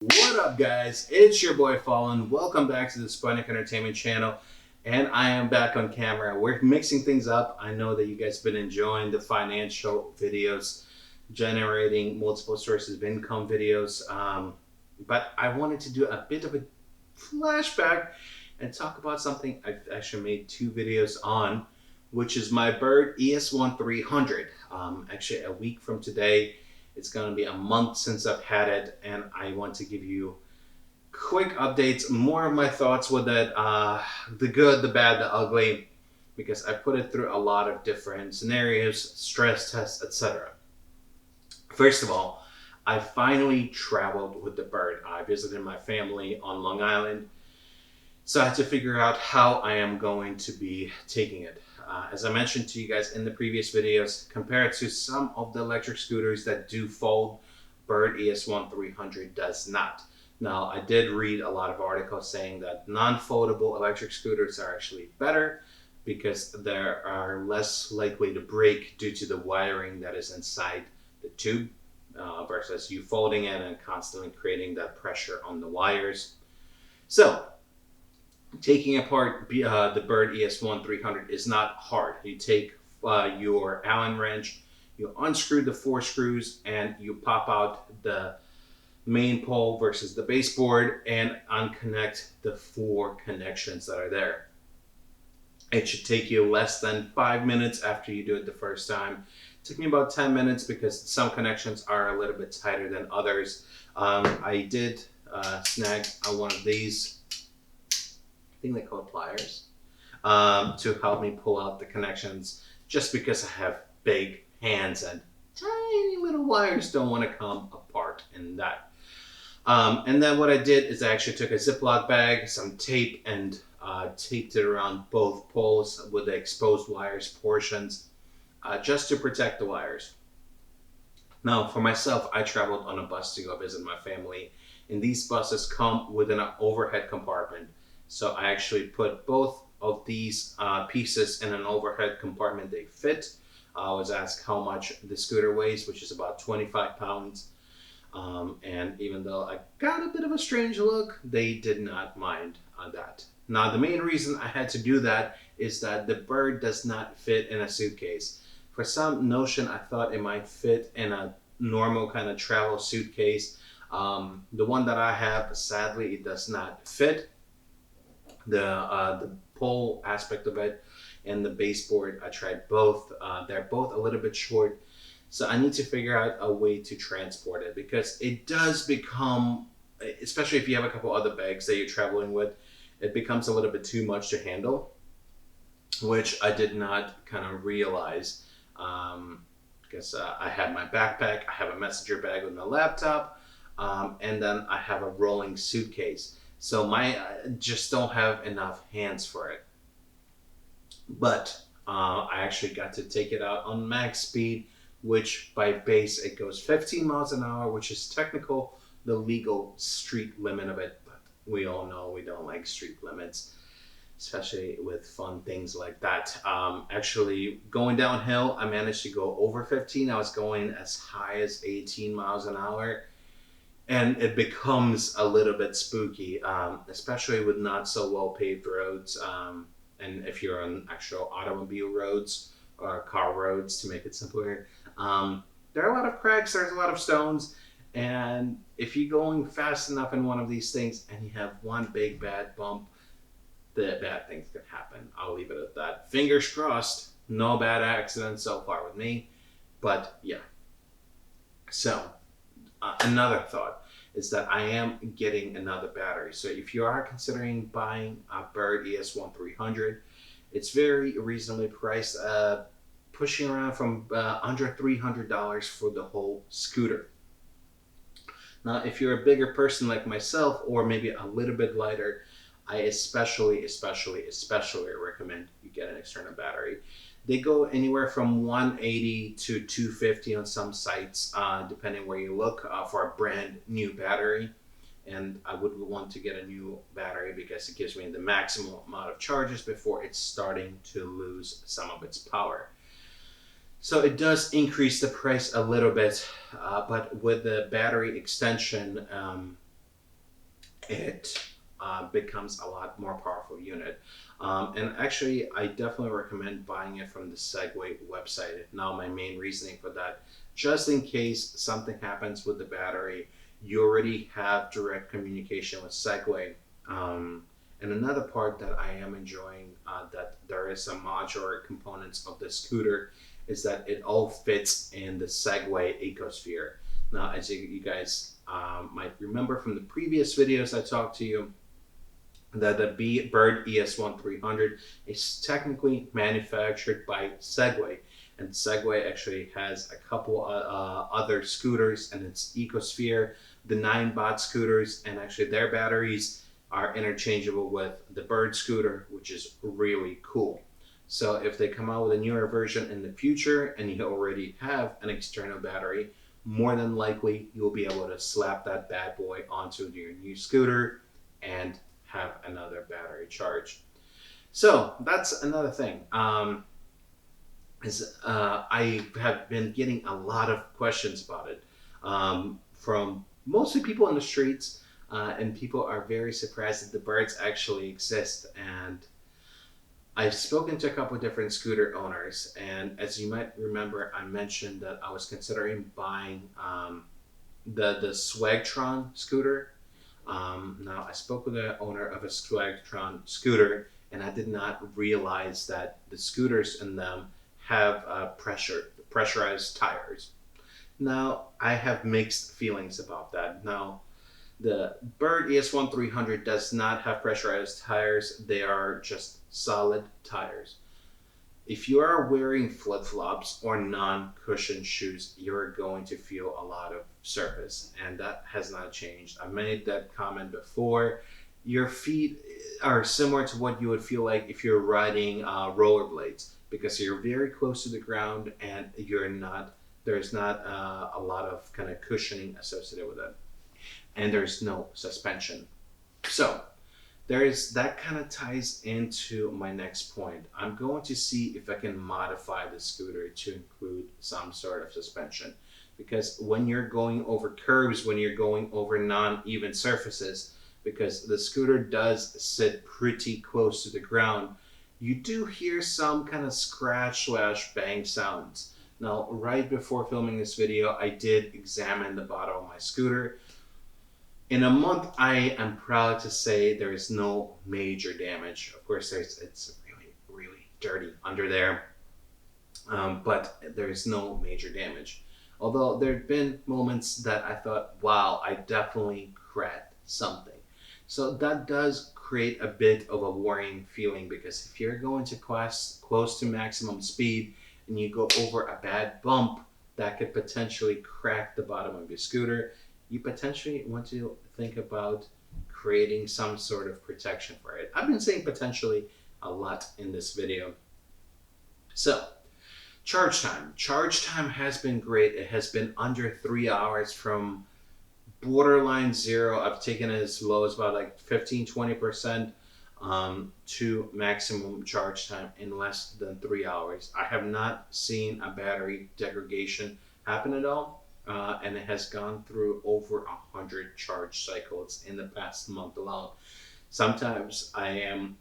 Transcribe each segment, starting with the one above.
What up, guys? It's your boy Fallen. Welcome back to the Sputnik Entertainment channel, and I am back on camera. We're mixing things up. I know that you guys have been enjoying the financial videos, generating multiple sources of income videos, but I wanted to do a bit of a flashback and talk about something I've actually made two videos on, which is my Bird ES1 300. Actually, a week from today, it's going to be a month since I've had it, and I want to give you quick updates, more of my thoughts with it, the good, the bad, the ugly, because I put it through a lot of different scenarios, stress tests, etc. First of all, I finally traveled with the Bird. I visited my family on Long Island, so I had to figure out how I am going to be taking it. As I mentioned to you guys in the previous videos, compared to some of the electric scooters that do fold, Bird ES1 300 does not. Now, I did read a lot of articles saying that non-foldable electric scooters are actually better because they are less likely to break due to the wiring that is inside the tube versus you folding it and constantly creating that pressure on the wires. So, taking apart the Bird ES1 300 is not hard. You take your Allen wrench, you unscrew the four screws, and you pop out the main pole versus the baseboard and unconnect the four connections that are there. It should take you less than 5 minutes after you do it the first time. It took me about 10 minutes because some connections are a little bit tighter than others. I did snag one of these, I think they call it pliers, to help me pull out the connections just because I have big hands and tiny little wires don't want to come apart in that. And then what I did is I actually took a Ziploc bag, some tape, and taped it around both poles with the exposed wires portions just to protect the wires. Now, for myself, I traveled on a bus to go visit my family, and these buses come with an overhead compartment. So I actually put both of these pieces in an overhead compartment. They fit. I was asked how much the scooter weighs, which is about 25 pounds. And even though I got a bit of a strange look, they did not mind that. Now, the main reason I had to do that is that the Bird does not fit in a suitcase. For some notion, I thought it might fit in a normal kind of travel suitcase. The one that I have, sadly, it does not fit. The pole aspect of it and the baseboard, I tried both. They're both a little bit short, so I need to figure out a way to transport it because it does become, especially if you have a couple other bags that you're traveling with, it becomes a little bit too much to handle, which I did not kind of realize. Because I have my backpack, I have a messenger bag with my laptop, and then I have a rolling suitcase. So my just don't have enough hands for it. But I actually got to take it out on max speed, which by base it goes 15 miles an hour, which is the legal street limit of it. But we all know we don't like street limits, especially with fun things like that. Actually, going downhill, I managed to go over 15. I was going as high as 18 miles an hour. And it becomes a little bit spooky, especially with not so well paved roads. And if you're on actual automobile roads or car roads, to make it simpler, there are a lot of cracks, there's a lot of stones. And if you're going fast enough in one of these things and you have one big bad bump, the bad things can happen. I'll leave it at that. Fingers crossed, no bad accidents so far with me. But yeah. So, another thought is that I am getting another battery. So if you are considering buying a Bird ES1 300, it's very reasonably priced, pushing around from under $300 for the whole scooter. Now, if you're a bigger person like myself, or maybe a little bit lighter, I especially recommend you get an external battery. They go anywhere from 180 to 250 on some sites, depending where you look, for a brand new battery. And I would want to get a new battery because it gives me the maximum amount of charges before it's starting to lose some of its power. So it does increase the price a little bit, but with the battery extension, it becomes a lot more powerful unit. And actually, I definitely recommend buying it from the Segway website. Now, my main reasoning for that, just in case something happens with the battery, you already have direct communication with Segway. And another part that I am enjoying, that there is some modular components of the scooter, is that it all fits in the Segway ecosphere. Now, as you guys might remember from the previous videos I talked to you, that the Bird ES1 300 is technically manufactured by Segway, and Segway actually has a couple other scooters in its ecosphere, the 9-bot scooters, and actually their batteries are interchangeable with the Bird scooter, which is really cool. So if they come out with a newer version in the future and you already have an external battery, more than likely you'll be able to slap that bad boy onto your new scooter and have another battery charge. So that's another thing. I have been getting a lot of questions about it from mostly people in the streets, and people are very surprised that the birds actually exist. And I've spoken to a couple of different scooter owners, and as you might remember, I mentioned that I was considering buying the Swagtron scooter. Now, I spoke with the owner of a Swagtron scooter, and I did not realize that the scooters in them have pressurized tires. Now, I have mixed feelings about that. Now, the Bird ES1 300 does not have pressurized tires. They are just solid tires. If you are wearing flip-flops or non-cushion shoes, you're going to feel a lot of surface, and that has not changed. I made that comment before. Your feet are similar to what you would feel like if you're riding rollerblades, because you're very close to the ground and there's not a lot of kind of cushioning associated with it, and there's no suspension. So that kind of ties into my next point. I'm going to see if I can modify the scooter to include some sort of suspension, because when you're going over curves, when you're going over non-even surfaces, because the scooter does sit pretty close to the ground, you do hear some kind of scratch/bang sounds. Now, right before filming this video, I did examine the bottom of my scooter. In a month, I am proud to say there is no major damage. Of course, it's really, really dirty under there, but there is no major damage. Although there have been moments that I thought, wow, I definitely cracked something. So that does create a bit of a worrying feeling, because if you're going to close to maximum speed and you go over a bad bump that could potentially crack the bottom of your scooter, you potentially want to think about creating some sort of protection for it. I've been saying potentially a lot in this video. So, charge time. Charge time has been great. It has been under 3 hours from borderline zero. I've taken it as low as about like 15-20% to maximum charge time in less than 3 hours. I have not seen a battery degradation happen at all. And it has gone through over 100 charge cycles in the past month alone. Sometimes I am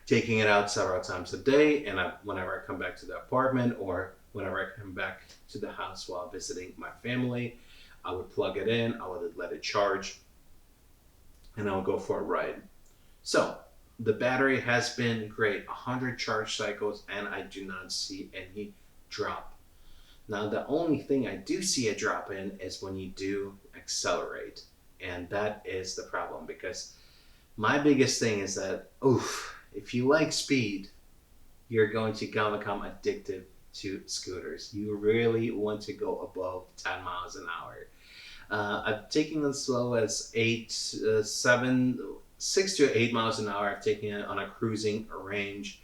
taking it out several times a day, and whenever I come back to the apartment or whenever I come back to the house while visiting my family, I would plug it in, I would let it charge, and I would go for a ride. So the battery has been great, 100 charge cycles, and I do not see any drop. Now, the only thing I do see a drop in is when you do accelerate. And that is the problem, because my biggest thing is that, if you like speed, you're going to become addicted to scooters. You really want to go above 10 miles an hour. I've taken it as slow as 6 to 8 miles an hour. I've taken it on a cruising range.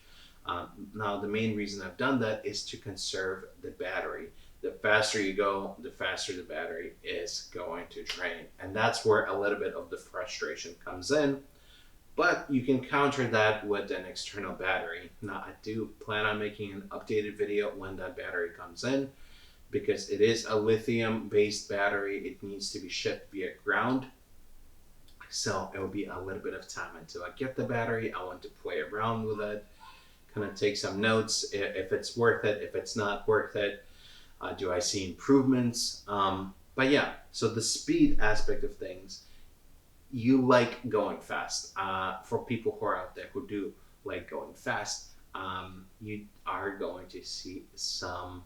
Now, the main reason I've done that is to conserve the battery. The faster you go, the faster the battery is going to drain. And that's where a little bit of the frustration comes in. But you can counter that with an external battery. Now, I do plan on making an updated video when that battery comes in, because it is a lithium-based battery. It needs to be shipped via ground. So it will be a little bit of time until I get the battery. I want to play around with it, kind of take some notes if it's worth it, if it's not worth it. Do I see improvements? But yeah, so the speed aspect of things, you like going fast. For people who are out there who do like going fast, you are going to see some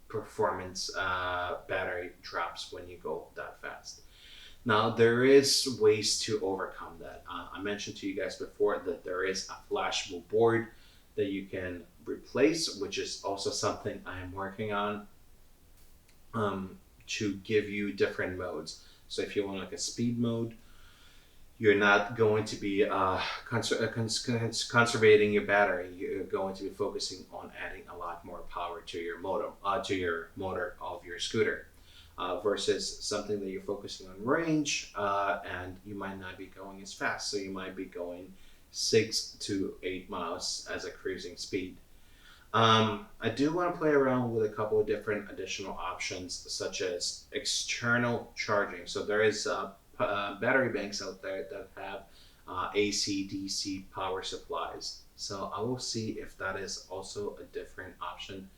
performance battery drops when you go that fast. Now there is ways to overcome that. I mentioned to you guys before that there is a flashable board that you can replace, which is also something I am working on, to give you different modes. So if you want like a speed mode, you're not going to be conservating your battery. You're going to be focusing on adding a lot more power to your motor of your scooter, versus something that you're focusing on range, and you might not be going as fast. So you might be going 6 to 8 miles as a cruising speed. I do want to play around with a couple of different additional options, such as external charging. So there is battery banks out there that have AC, DC power supplies. So I will see if that is also a different option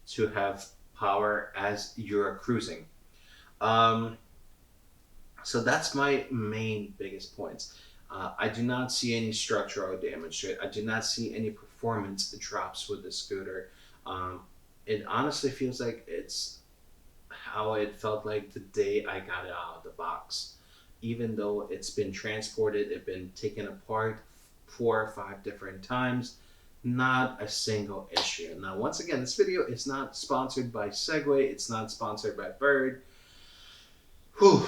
to have power as you're cruising. Um, so that's my main biggest points. I do not see any structural damage to it. I do not see any performance drops with the scooter. Um, it honestly feels like it's how it felt like the day I got it out of the box. Even though it's been transported, it's been taken apart 4 or 5 different times, not a single issue. Now, once again, this video is not sponsored by Segway. It's not sponsored by Bird. Whew.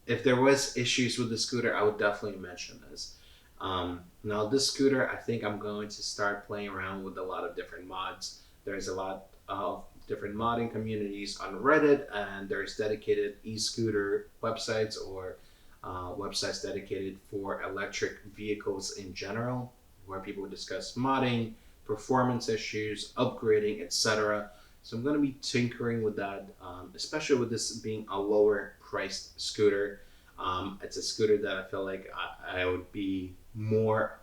If there was issues with the scooter, I would definitely mention this. Now this scooter, I think I'm going to start playing around with a lot of different mods. There's a lot of different modding communities on Reddit, and there's dedicated e-scooter websites or websites dedicated for electric vehicles in general, where people discuss modding, performance issues, upgrading, etc. So I'm going to be tinkering with that, especially with this being a lower priced scooter. It's a scooter that I feel like I would be more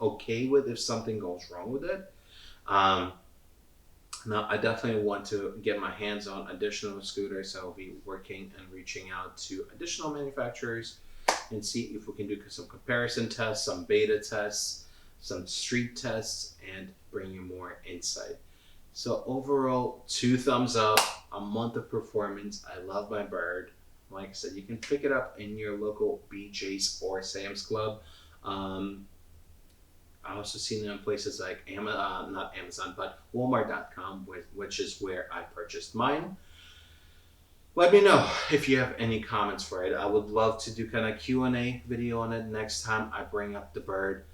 okay with if something goes wrong with it. Um, Now, I definitely want to get my hands on additional scooters, so I'll be working and reaching out to additional manufacturers and see if we can do some comparison tests, some beta tests, some street tests, and bring you more insight. So overall, 2 thumbs up, a month of performance. I love my Bird. Like I said, you can pick it up in your local BJ's or Sam's Club. I also seen it in places like not Amazon, but Walmart.com, which is where I purchased mine. Let me know if you have any comments for it. I would love to do kind of Q&A video on it next time I bring up the Bird.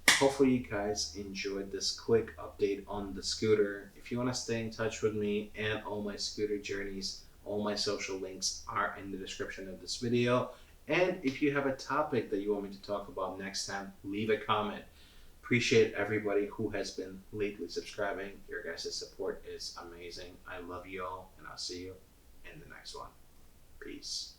Hopefully you guys enjoyed this quick update on the scooter. If you want to stay in touch with me and all my scooter journeys, all my social links are in the description of this video. And if you have a topic that you want me to talk about next time, leave a comment. Appreciate everybody who has been lately subscribing. Your guys' support is amazing. I love you all, and I'll see you in the next one. Peace.